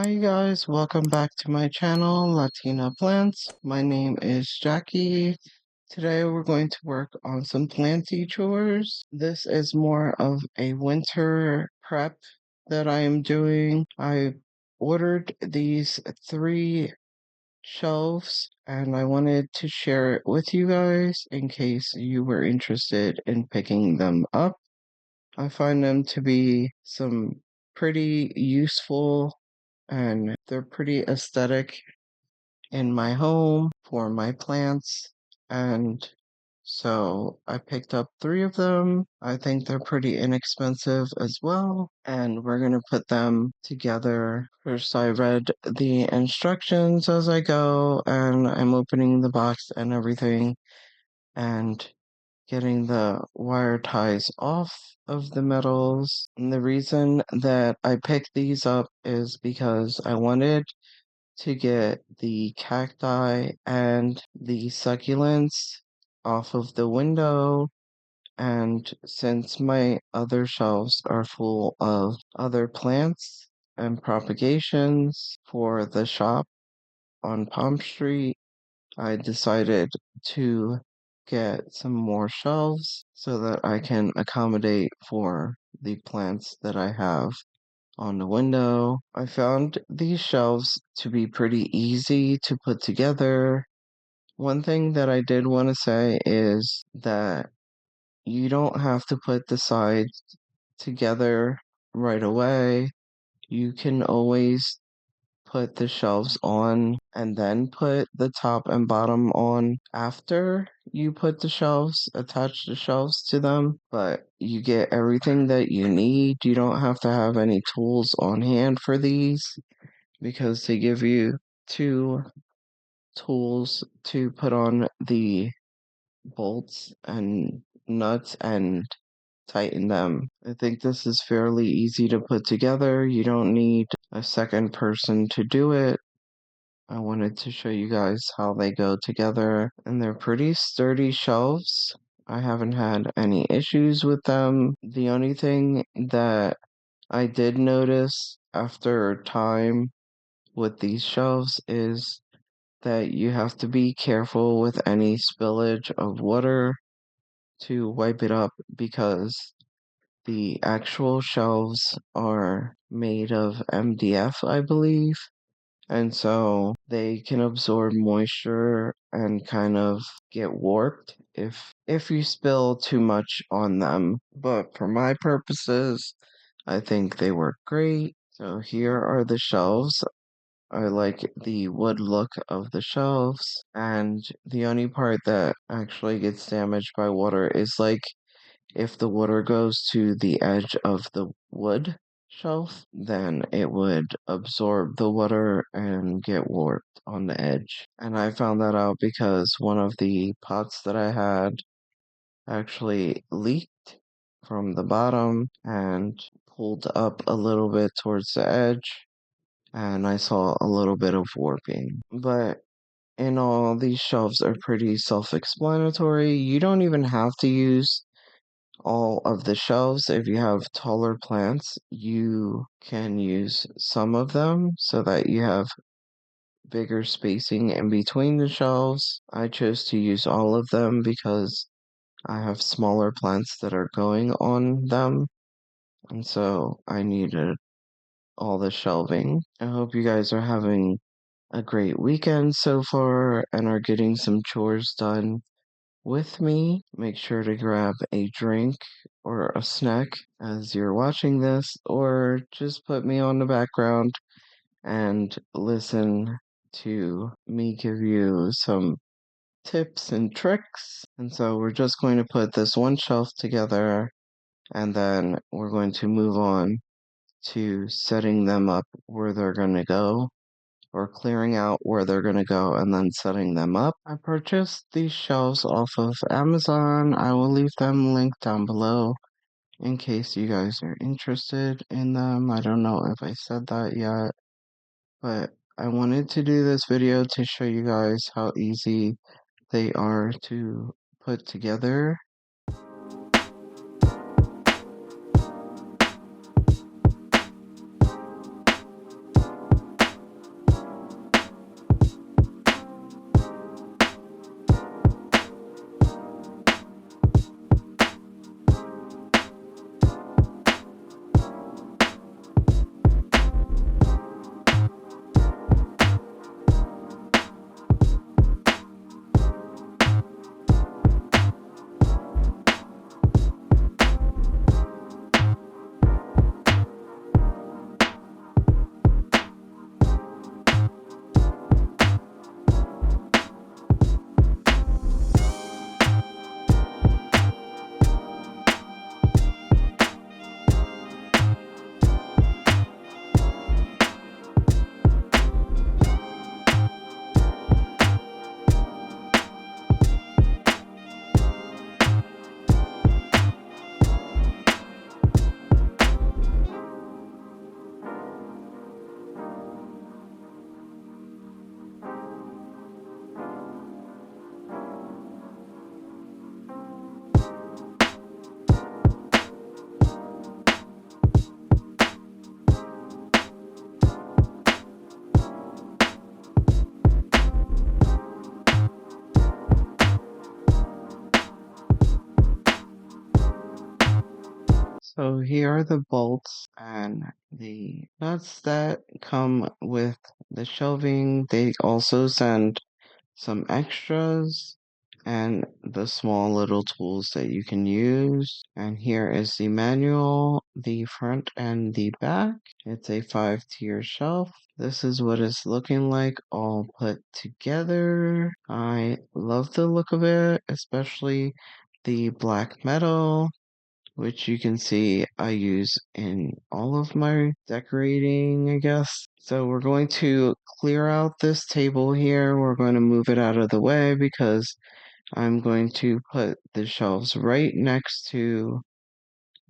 Hi guys, welcome back to my channel, Latina Plants. My name is Jackie. Today we're going to work on some planty chores. This is more of a winter prep that I am doing. I ordered these 3 shelves and I wanted to share it with you guys in case you were interested in picking them up. I find them to be some pretty useful and they're pretty aesthetic in my home for my plants. And so I picked up 3 of them. I think they're pretty inexpensive as well. And we're going to put them together. First, I read the instructions as I go, and I'm opening the box and everything and getting the wire ties off of the metals. And the reason that I picked these up is because I wanted to get the cacti and the succulents off of the window. And since my other shelves are full of other plants and propagations for the shop on PalmStreet, I decided to get some more shelves so that I can accommodate for the plants that I have on the window. I found these shelves to be pretty easy to put together. One thing that I did want to say is that you don't have to put the sides together right away. You can always put the shelves on and then put the top and bottom on after you put the shelves, attach the shelves to them, but you get everything that you need. You don't have to have any tools on hand for these because they give you 2 tools to put on the bolts and nuts and tighten them. I think this is fairly easy to put together. You don't need a second person to do it. I wanted to show you guys how they go together, and they're pretty sturdy shelves. I haven't had any issues with them. The only thing that I did notice after time with these shelves is that you have to be careful with any spillage of water to wipe it up because the actual shelves are made of MDF, I believe. And so they can absorb moisture and kind of get warped if you spill too much on them. But for my purposes, I think they work great. So here are the shelves. I like the wood look of the shelves, and the only part that actually gets damaged by water is like if the water goes to the edge of the wood shelf, then it would absorb the water and get warped on the edge. And I found that out because one of the pots that I had actually leaked from the bottom and pulled up a little bit towards the edge, and I saw a little bit of warping. But in all, these shelves are pretty self-explanatory. You don't even have to use all of the shelves. If you have taller plants, you can use some of them so that you have bigger spacing in between the shelves. I chose to use all of them because I have smaller plants that are going on them, and so I needed all the shelving. I hope you guys are having a great weekend so far and are getting some chores done with me. Make sure to grab a drink or a snack as you're watching this, or just put me on the background and listen to me give you some tips and tricks. And so we're just going to put this one shelf together, and then we're going to move on to setting them up where they're going to go, or clearing out where they're going to go and then setting them up. I purchased these shelves off of Amazon. I will leave them linked down below in case you guys are interested in them. I don't know if I said that yet, but I wanted to do this video to show you guys how easy they are to put together. So here are the bolts and the nuts that come with the shelving. They also send some extras and the small little tools that you can use. And here is the manual, the front and the back. It's a 5-tier shelf. This is what it's looking like all put together. I love the look of it, especially the black metal, which you can see I use in all of my decorating, I guess. So we're going to clear out this table here. We're going to move it out of the way because I'm going to put the shelves right next to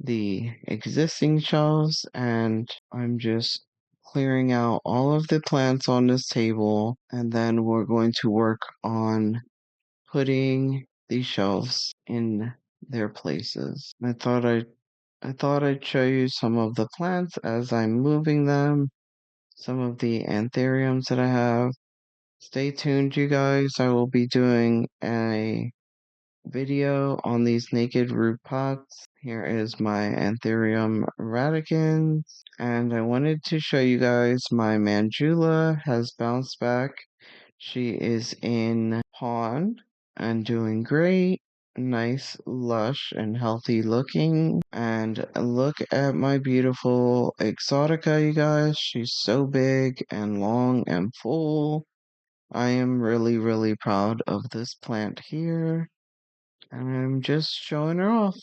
the existing shelves, and I'm just clearing out all of the plants on this table, and then we're going to work on putting these shelves in their places. I thought I'd show you some of the plants as I'm moving them, some of the anthuriums that I have. Stay tuned, you guys. I will be doing a video on these naked root pots. Here is my anthurium radicans, and I wanted to show you guys my Manjula has bounced back. She is in pawn and doing great. Nice, lush, and healthy looking. And look at my beautiful Exotica, you guys. She's so big and long and full. I am really, really proud of this plant here. And I'm just showing her off.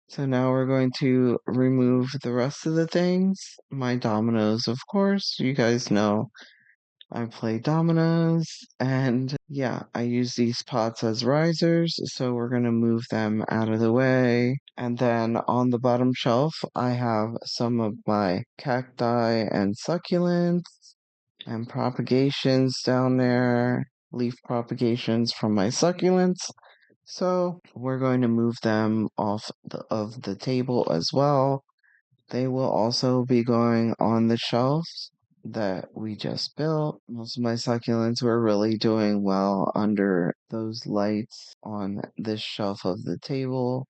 So now we're going to remove the rest of the things. My dominoes, of course. You guys know I play dominoes, and yeah, I use these pots as risers, so we're gonna move them out of the way. And then on the bottom shelf, I have some of my cacti and succulents and propagations down there, leaf propagations from my succulents. So we're going to move them off of the table as well. They will also be going on the shelves that we just built. Most of my succulents were really doing well under those lights on this shelf of the table.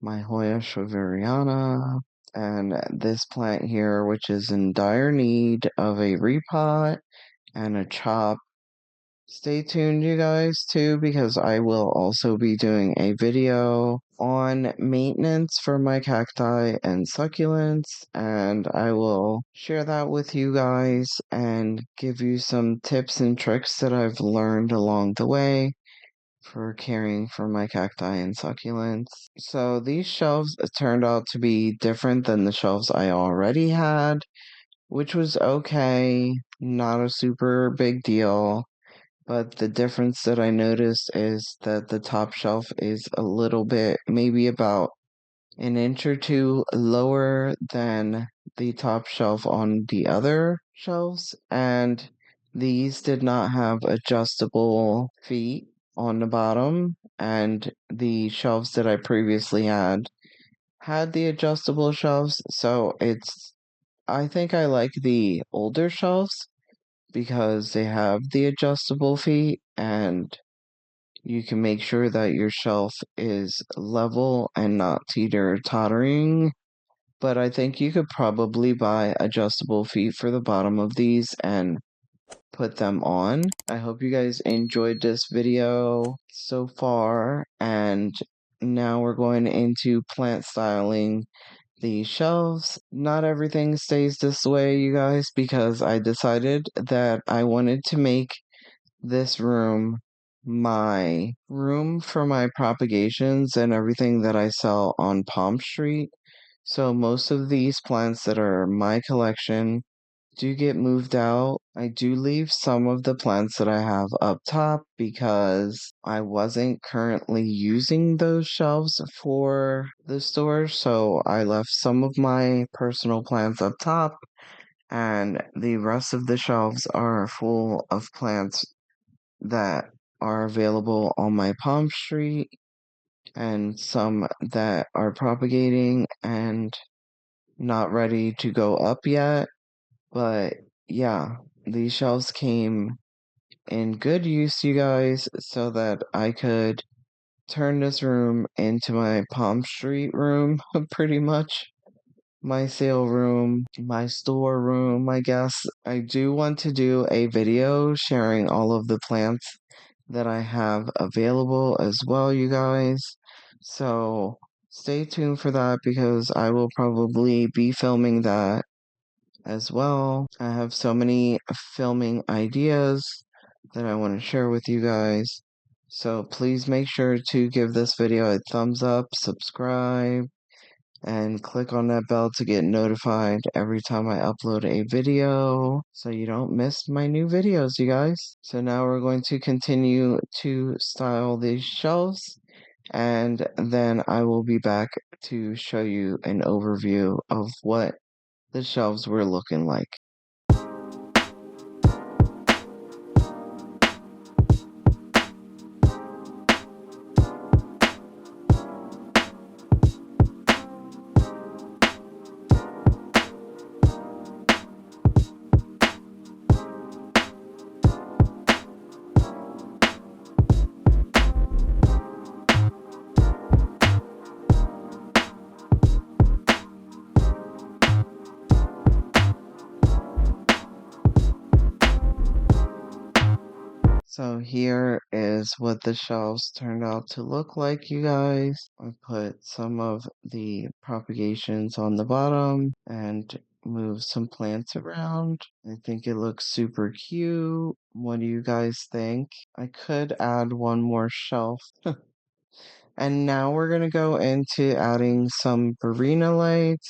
My Hoya Shavariana and this plant here, which is in dire need of a repot and a chop. Stay tuned, you guys, too, because I will also be doing a video on maintenance for my cacti and succulents, and I will share that with you guys and give you some tips and tricks that I've learned along the way for caring for my cacti and succulents. So these shelves turned out to be different than the shelves I already had, which was okay, not a super big deal. But the difference that I noticed is that the top shelf is a little bit, maybe about an inch or two lower than the top shelf on the other shelves. And these did not have adjustable feet on the bottom. And the shelves that I previously had the adjustable shelves. So I think I like the older shelves because they have the adjustable feet and you can make sure that your shelf is level and not teeter-tottering. But I think you could probably buy adjustable feet for the bottom of these and put them on. I hope you guys enjoyed this video so far, and now we're going into plant styling the shelves. Not everything stays this way, you guys, because I decided that I wanted to make this room my room for my propagations and everything that I sell on PalmStreet. So most of these plants that are my collection do get moved out. I do leave some of the plants that I have up top because I wasn't currently using those shelves for the store, so I left some of my personal plants up top, and the rest of the shelves are full of plants that are available on my PalmStreet and some that are propagating and not ready to go up yet. But yeah, these shelves came in good use, you guys, so that I could turn this room into my PalmStreet room, pretty much. my sale room, my store room, I guess. I do want to do a video sharing all of the plants that I have available as well, you guys. So stay tuned for that because I will probably be filming that as well. I have so many filming ideas that I want to share with you guys. So please make sure to give this video a thumbs up, subscribe, and click on that bell to get notified every time I upload a video so you don't miss my new videos, you guys. So now we're going to continue to style these shelves, and then I will be back to show you an overview of what the shelves were looking like. So here is what the shelves turned out to look like, you guys. I put some of the propagations on the bottom and move some plants around. I think it looks super cute. What do you guys think? I could add one more shelf. And now we're gonna go into adding some Barina lights.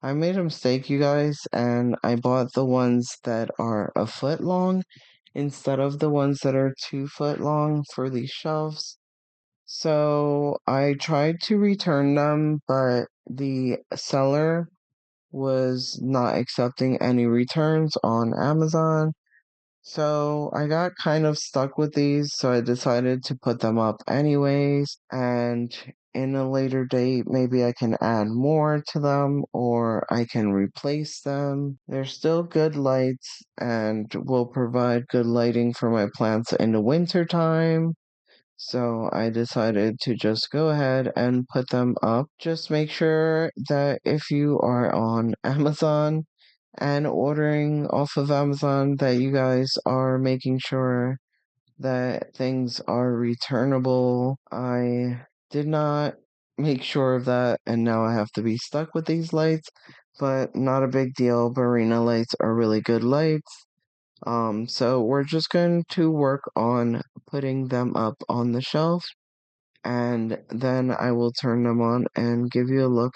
I made a mistake, you guys, and I bought the ones that are a foot long instead of the ones that are 2 foot long for these shelves. So I tried to return them, but the seller was not accepting any returns on Amazon. So I got kind of stuck with these, so I decided to put them up anyways. And in a later date, maybe I can add more to them or I can replace them. They're still good lights and will provide good lighting for my plants in the winter time. So I decided to just go ahead and put them up. Just make sure that if you are on Amazon and ordering off of Amazon, that you guys are making sure that things are returnable. I did not make sure of that, and now I have to be stuck with these lights, but not a big deal. Barina lights are really good lights. So we're just going to work on putting them up on the shelf, and then I will turn them on and give you a look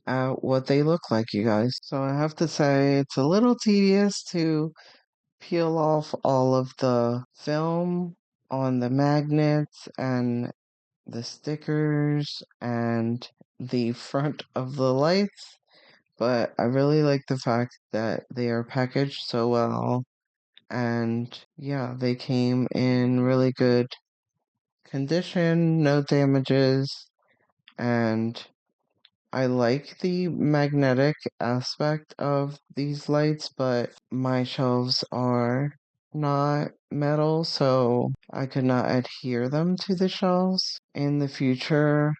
at what they look like, you guys. So I have to say it's a little tedious to peel off all of the film on the magnets and the stickers and the front of the lights, but I really like the fact that they are packaged so well. And yeah, they came in really good condition, no damages, and I like the magnetic aspect of these lights, but my shelves are not metal, so I could not adhere them to the shelves. In the future,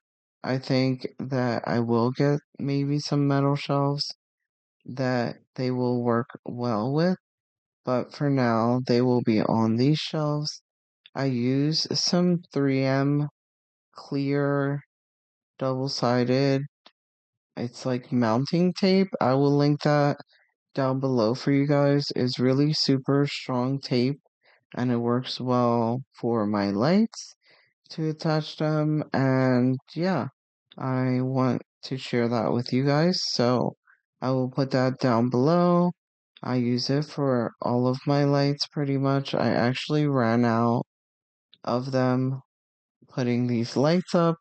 I think that I will get maybe some metal shelves that they will work well with, but for now, they will be on these shelves. I use some 3M clear double-sided, it's like mounting tape. I will link that down below for you guys. It's really super strong tape and it works well for my lights to attach them. And yeah, I want to share that with you guys. So I will put that down below. I use it for all of my lights pretty much. I actually ran out of them putting these lights up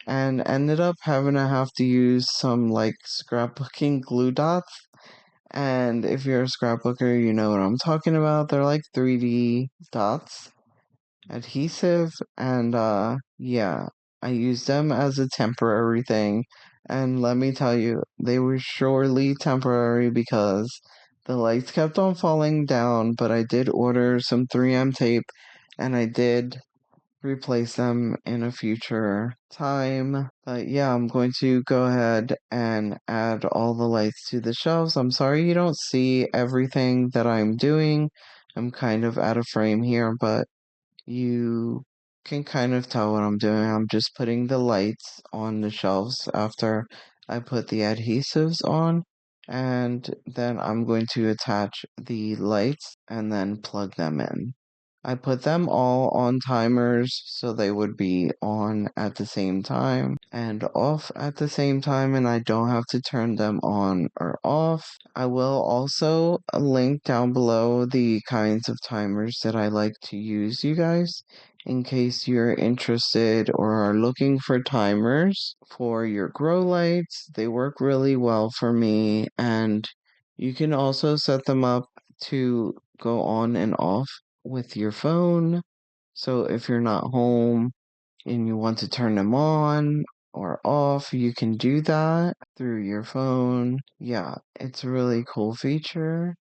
and ended up having to have to use some like scrapbooking glue dots. And if you're a scrapbooker, you know what I'm talking about. They're like 3D dots, adhesive, and yeah, I used them as a temporary thing. And let me tell you, they were surely temporary because the lights kept on falling down, but I did order some 3M tape and I did replace them in a future time. But yeah, I'm going to go ahead and add all the lights to the shelves. I'm sorry you don't see everything that I'm doing. I'm kind of out of frame here, but you can kind of tell what I'm doing. I'm just putting the lights on the shelves after I put the adhesives on, and then I'm going to attach the lights and then plug them in. I put them all on timers so they would be on at the same time and off at the same time, and I don't have to turn them on or off. I will also link down below the kinds of timers that I like to use, you guys, in case you're interested or are looking for timers for your grow lights. They work really well for me, and you can also set them up to go on and off with your phone. So if you're not home and you want to turn them on or off, you can do that through your phone. Yeah, it's a really cool feature.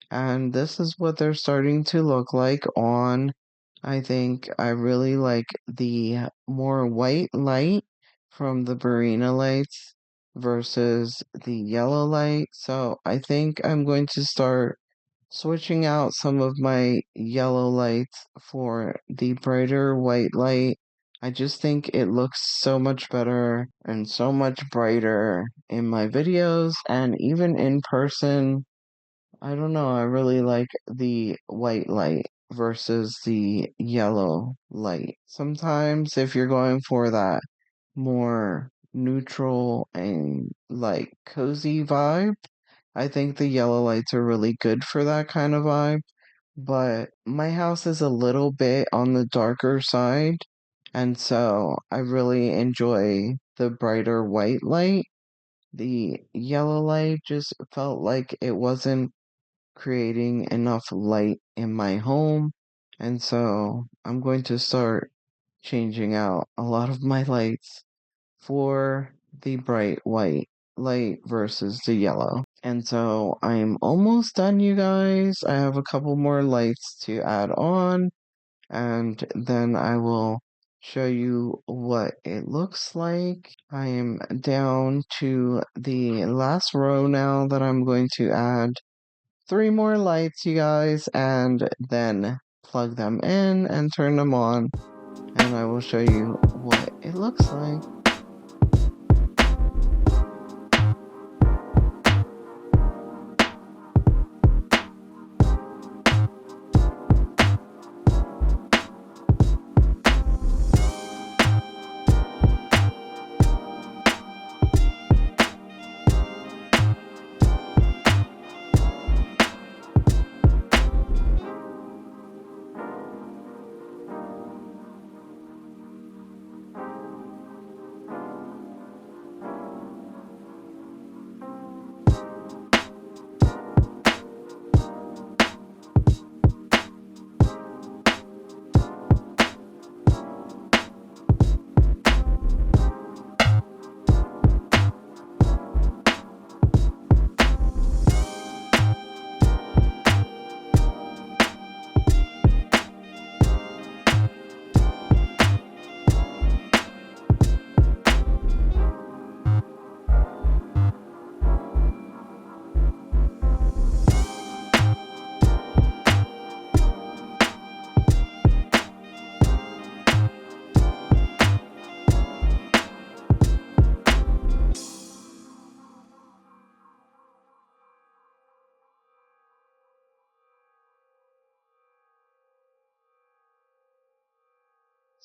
And this is what they're starting to look like on. I think I really like the more white light from the Barina lights versus the yellow light. So I think I'm going to start switching out some of my yellow lights for the brighter white light. I just think it looks so much better and so much brighter in my videos and even in person. I don't know, I really like the white light versus the yellow light. Sometimes if you're going for that more neutral and like cozy vibe, I think the yellow lights are really good for that kind of vibe, but my house is a little bit on the darker side, and so I really enjoy the brighter white light. The yellow light just felt like it wasn't creating enough light in my home, and so I'm going to start changing out a lot of my lights for the bright white light versus the yellow. And so I'm almost done, you guys. I have a couple more lights to add on, and then I will show you what it looks like. I am down to the last row now that I'm going to add three more lights, you guys, and then plug them in and turn them on, and I will show you what it looks like.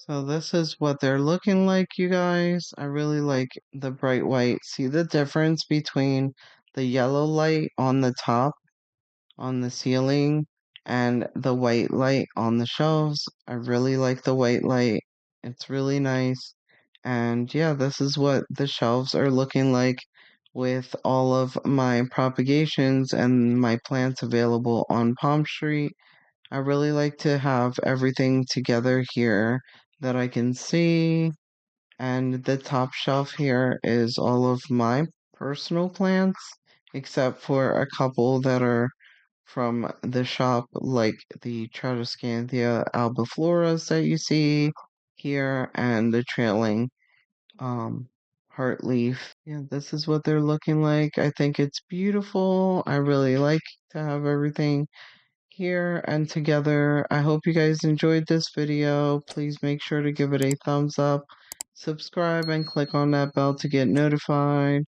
So this is what they're looking like, you guys. I really like the bright white. See the difference between the yellow light on the top, on the ceiling, and the white light on the shelves. I really like the white light. It's really nice. And yeah, this is what the shelves are looking like with all of my propagations and my plants available on PalmStreet. I really like to have everything together here that I can see. And the top shelf here is all of my personal plants, except for a couple that are from the shop, like the Tradescantia albifloras that you see. here and the trailing heart leaf. Yeah, this is what they're looking like. I think it's beautiful. I really like to have everything here and together. I hope you guys enjoyed this video. Please make sure to give it a thumbs up, subscribe, and click on that bell to get notified.